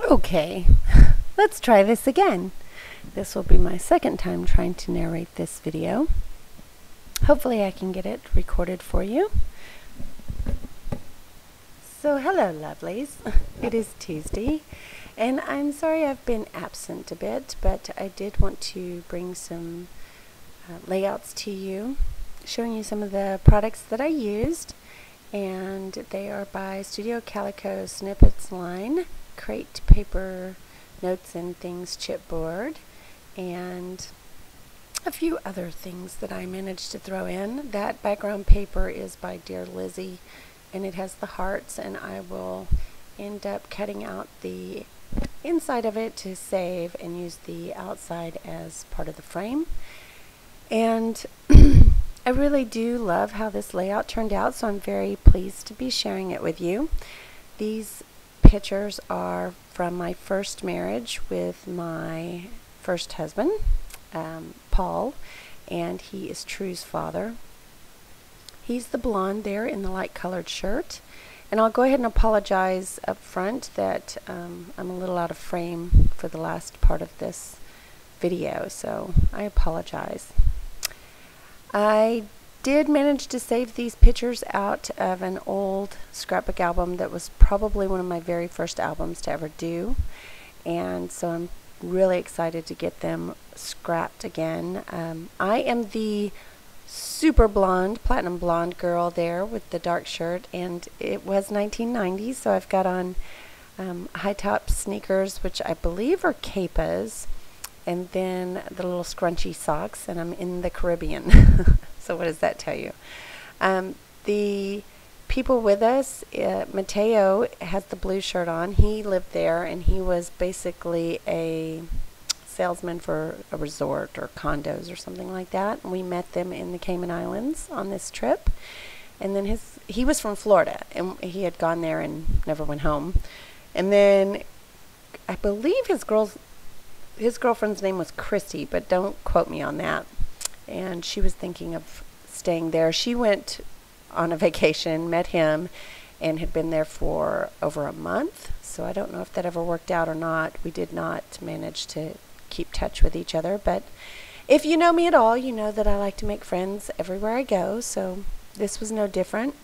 Okay, let's try this again. This will be my second time trying to narrate this video. Hopefully I can get it recorded for you. So hello lovelies, it is Tuesday and I'm sorry I've been absent a bit, but I did want to bring some layouts to you, showing you some of the products that I used, and they are by Studio Calico Snippets line, Crate Paper Notes and Things chipboard, and a few other things that I managed to throw in. That background paper is by Dear Lizzie, and it has the hearts, and I will end up cutting out the inside of it to save and use the outside as part of the frame. And I really do love how this layout turned out, so I'm very pleased to be sharing it with you. These pictures are from my first marriage with my first husband, Paul, and he is True's father. He's the blonde there in the light colored shirt. And I'll go ahead and apologize up front that I'm a little out of frame for the last part of this video, so I apologize. I did manage to save these pictures out of an old scrapbook album that was probably one of my very first albums to ever do, and so I'm really excited to get them scrapped again. I am the super blonde, platinum blonde girl there with the dark shirt, and it was 1990, so I've got on high top sneakers, which I believe are Capas, and then the little scrunchy socks, and I'm in the Caribbean. So what does that tell you? The people with us, Mateo has the blue shirt on. He lived there, and he was basically a salesman for a resort or condos or something like that. We met them in the Cayman Islands on this trip, and then he was from Florida, and he had gone there and never went home. And then I believe his girlfriend's name was Christy, but don't quote me on that, and she was thinking of staying there. She went on a vacation, met him, and had been there for over a month, so I don't know if that ever worked out or not. We did not manage to keep touch with each other, but if you know me at all, you know that I like to make friends everywhere I go, so this was no different.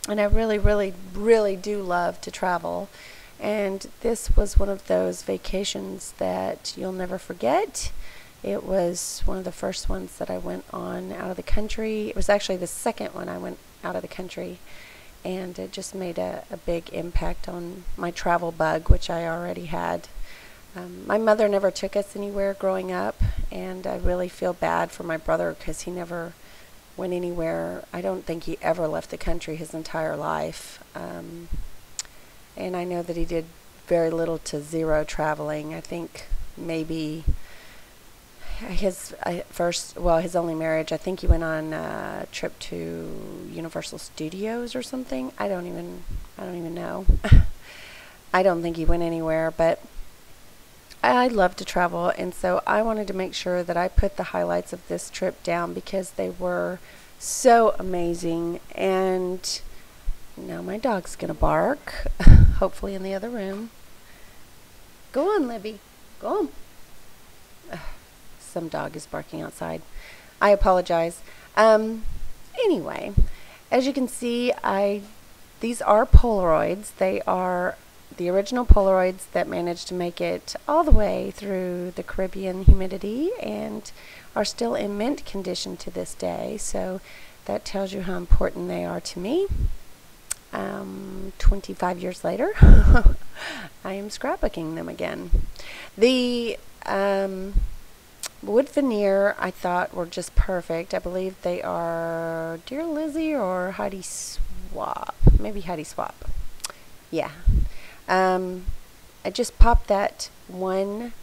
And I really do love to travel, and this was one of those vacations that you'll never forget. It was one of the first ones that I went on out of the country. It was actually the second one I went out of the country, and it just made a big impact on my travel bug, which I already had. My mother never took us anywhere growing up, and I really feel bad for my brother because he never went anywhere. I don't think he ever left the country his entire life. And I know that he did very little to zero traveling. I think maybe his only marriage, I think he went on a trip to Universal Studios or something. I don't even know. I don't think he went anywhere, but I love to travel, and so I wanted to make sure that I put the highlights of this trip down because they were so amazing. And now my dog's gonna bark, hopefully in the other room. Go on, Libby, go on. Some dog is barking outside. I apologize. Anyway, as you can see, these are Polaroids. They are the original Polaroids that managed to make it all the way through the Caribbean humidity and are still in mint condition to this day, so that tells you how important they are to me. 25 years later, I am scrapbooking them again. The wood veneer I thought were just perfect. I believe they are Dear Lizzie or Heidi Swap. Maybe Heidi Swap. Yeah. I just popped that one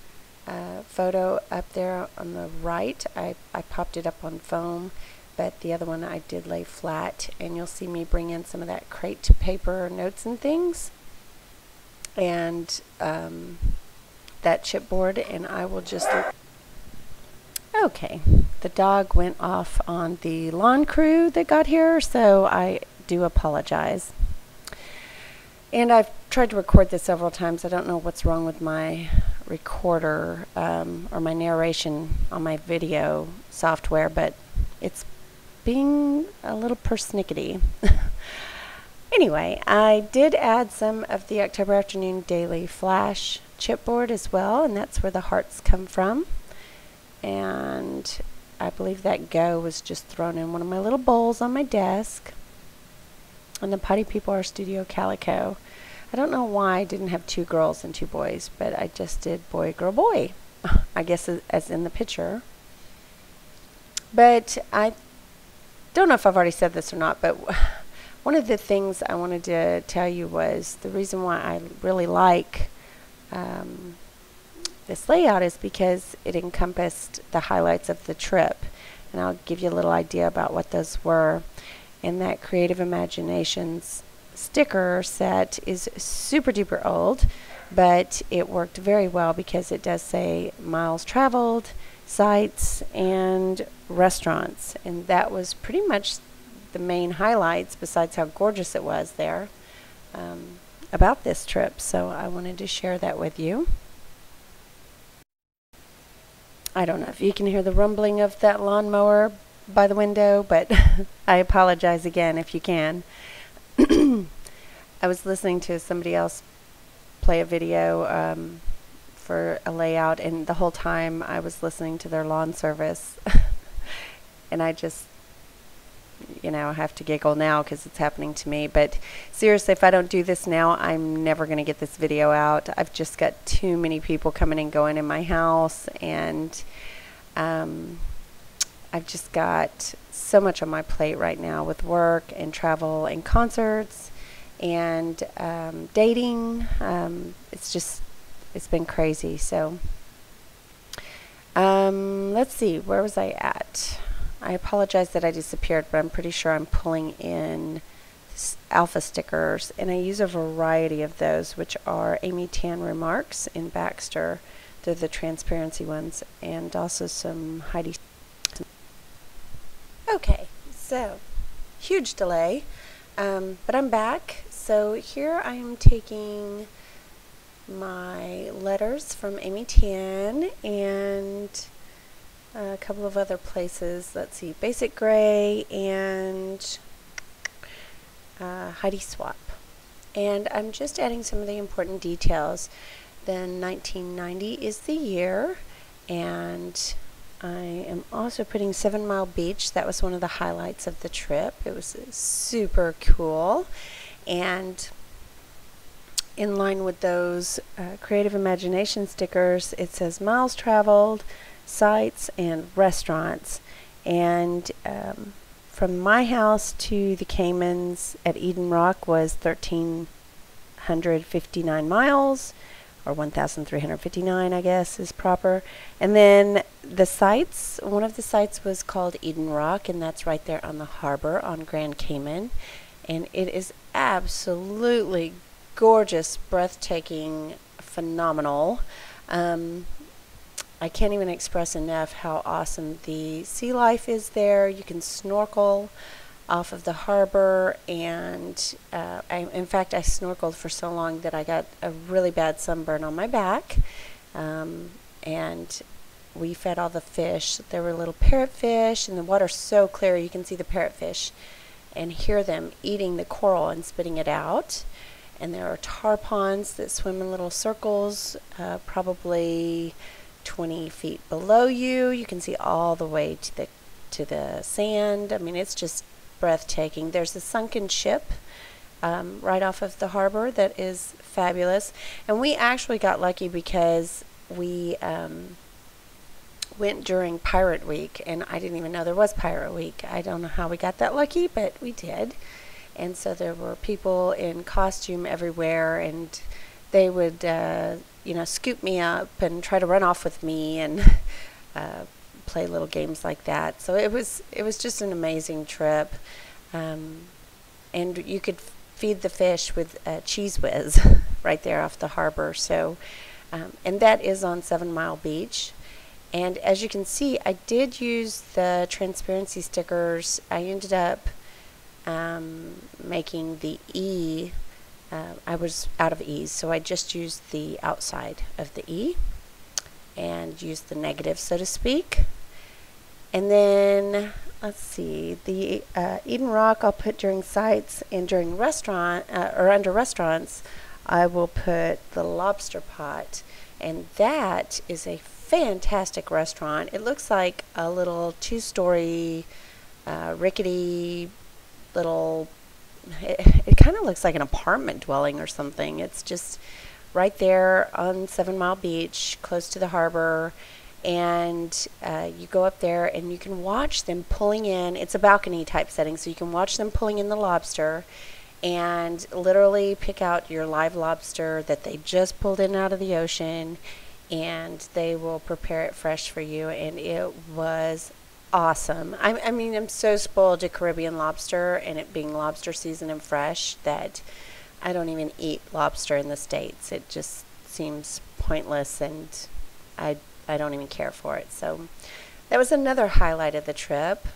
photo up there on the right. I popped it up on foam, but the other one I did lay flat, and you'll see me bring in some of that crate paper notes and things and that chipboard, and I will just... Okay, the dog went off on the lawn crew that got here, so I do apologize. And I've tried to record this several times. I don't know what's wrong with my recorder or my narration on my video software, but it's being a little persnickety. Anyway, I did add some of the October Afternoon Daily Flash chipboard as well, and that's where the hearts come from. And I believe that go was just thrown in one of my little bowls on my desk. And the Potty People are Studio Calico. I don't know why I didn't have 2 girls and 2 boys, but I just did boy, girl, boy, I guess as in the picture. But I don't know if I've already said this or not, but one of the things I wanted to tell you was the reason why I really like this layout is because it encompassed the highlights of the trip. And I'll give you a little idea about what those were. And that Creative Imaginations sticker set is super duper old, but it worked very well because it does say miles traveled, sites, and restaurants. And that was pretty much the main highlights, besides how gorgeous it was there, about this trip. So I wanted to share that with you. I don't know if you can hear the rumbling of that lawnmower by the window, but I apologize again if you can. I was listening to somebody else play a video for a layout, and the whole time I was listening to their lawn service. And I just, I have to giggle now because it's happening to me. But seriously, if I don't do this now, I'm never going to get this video out. I've just got too many people coming and going in my house, and I've just got so much on my plate right now with work and travel and concerts and dating. It's been crazy. So let's see, where was I at? I apologize that I disappeared, but I'm pretty sure I'm pulling in alpha stickers, and I use a variety of those, which are Amy Tan Remarks in Baxter. They're the transparency ones, and also some Heidi. Okay, so huge delay, but I'm back. So here I am taking my letters from Amy Tan and a couple of other places. Let's see, Basic Gray and Heidi Swap. And I'm just adding some of the important details. Then 1990 is the year, and I am also putting 7 Mile Beach. That was one of the highlights of the trip. It was super cool. And in line with those Creative Imagination stickers, it says miles traveled, sites, and restaurants. And from my house to the Caymans at Eden Rock was 1,359 miles, or 1,359, I guess is proper. And then the sites, one of the sites was called Eden Rock, and that's right there on the harbor on Grand Cayman. And it is absolutely gorgeous, breathtaking, phenomenal. I can't even express enough how awesome the sea life is there. You can snorkel off of the harbor, and in fact, I snorkeled for so long that I got a really bad sunburn on my back. And we fed all the fish. There were little parrotfish, and the water's so clear you can see the parrotfish and hear them eating the coral and spitting it out. And there are tar ponds that swim in little circles, probably 20 feet below you. You can see all the way to the sand. I mean, it's just breathtaking. There's a sunken ship right off of the harbor that is fabulous. And we actually got lucky because we went during Pirate Week, and I didn't even know there was Pirate Week. I don't know how we got that lucky, but we did. And so there were people in costume everywhere, and they would scoop me up and try to run off with me and play little games like that. So it was just an amazing trip. And you could feed the fish with Cheese Whiz right there off the harbor. So and that is on 7 Mile Beach. And as you can see, I did use the transparency stickers. I ended up making the E. I I was out of E's, so I just used the outside of the E and used the negative, so to speak. And then, let's see, the Eden Rock I'll put during sites, and during restaurant, or under restaurants, I will put the Lobster Pot. And that is a fantastic restaurant. It looks like a little two-story, rickety little, it kind of looks like an apartment dwelling or something. It's just right there on 7 Mile Beach, close to the harbor. And you go up there and you can watch them pulling in. It's a balcony type setting, so you can watch them pulling in the lobster and literally pick out your live lobster that they just pulled in out of the ocean, and they will prepare it fresh for you. And it was awesome. I mean, I'm so spoiled to Caribbean lobster and it being lobster season and fresh that I don't even eat lobster in the States. It just seems pointless, and I don't even care for it. So that was another highlight of the trip.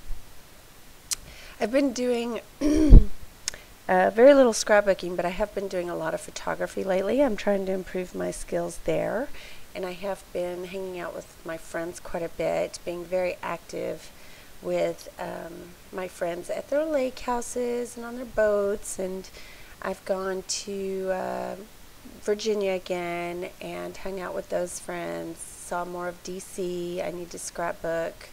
I've been doing very little scrapbooking, but I have been doing a lot of photography lately. I'm trying to improve my skills there. And I have been hanging out with my friends quite a bit, being very active with my friends at their lake houses and on their boats. And I've gone to Virginia again and hung out with those friends. Saw more of DC. I need to scrapbook.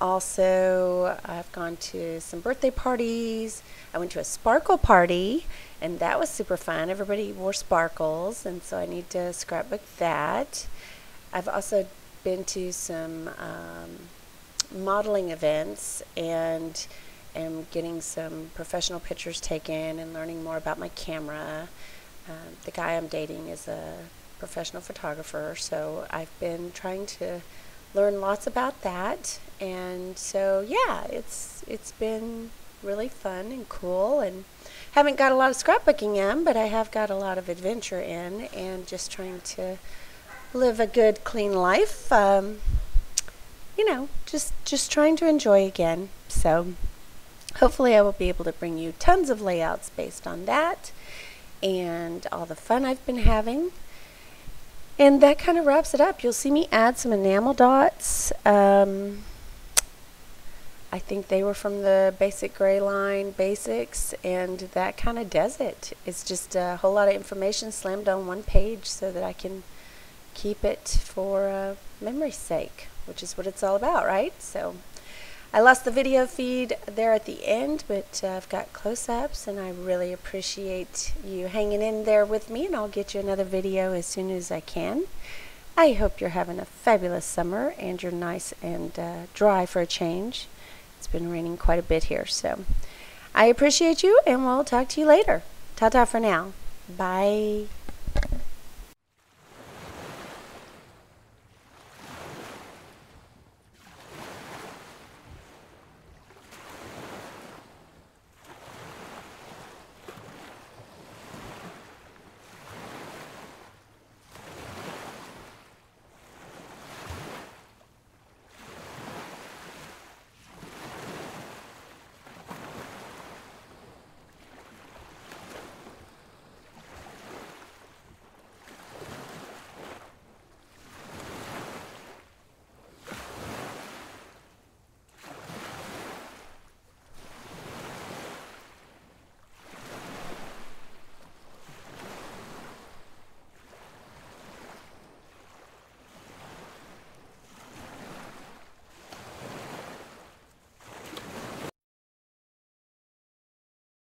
Also, I've gone to some birthday parties. I went to a sparkle party, and that was super fun. Everybody wore sparkles, and so I need to scrapbook that. I've also been to some modeling events and am getting some professional pictures taken and learning more about my camera. The guy I'm dating is a professional photographer, so I've been trying to learn lots about that. And so yeah, it's been really fun and cool, and haven't got a lot of scrapbooking in, but I have got a lot of adventure in, and just trying to live a good clean life, you know, just trying to enjoy again. So hopefully I will be able to bring you tons of layouts based on that and all the fun I've been having. And that kind of wraps it up. You'll see me add some enamel dots. I think they were from the Basic Gray line Basics, and that kind of does it. It's just a whole lot of information slammed on one page so that I can keep it for memory's sake, which is what it's all about, right? So I lost the video feed there at the end, but I've got close-ups, and I really appreciate you hanging in there with me, and I'll get you another video as soon as I can. I hope you're having a fabulous summer, and you're nice and dry for a change. It's been raining quite a bit here, so I appreciate you, and we'll talk to you later. Ta-ta for now. Bye.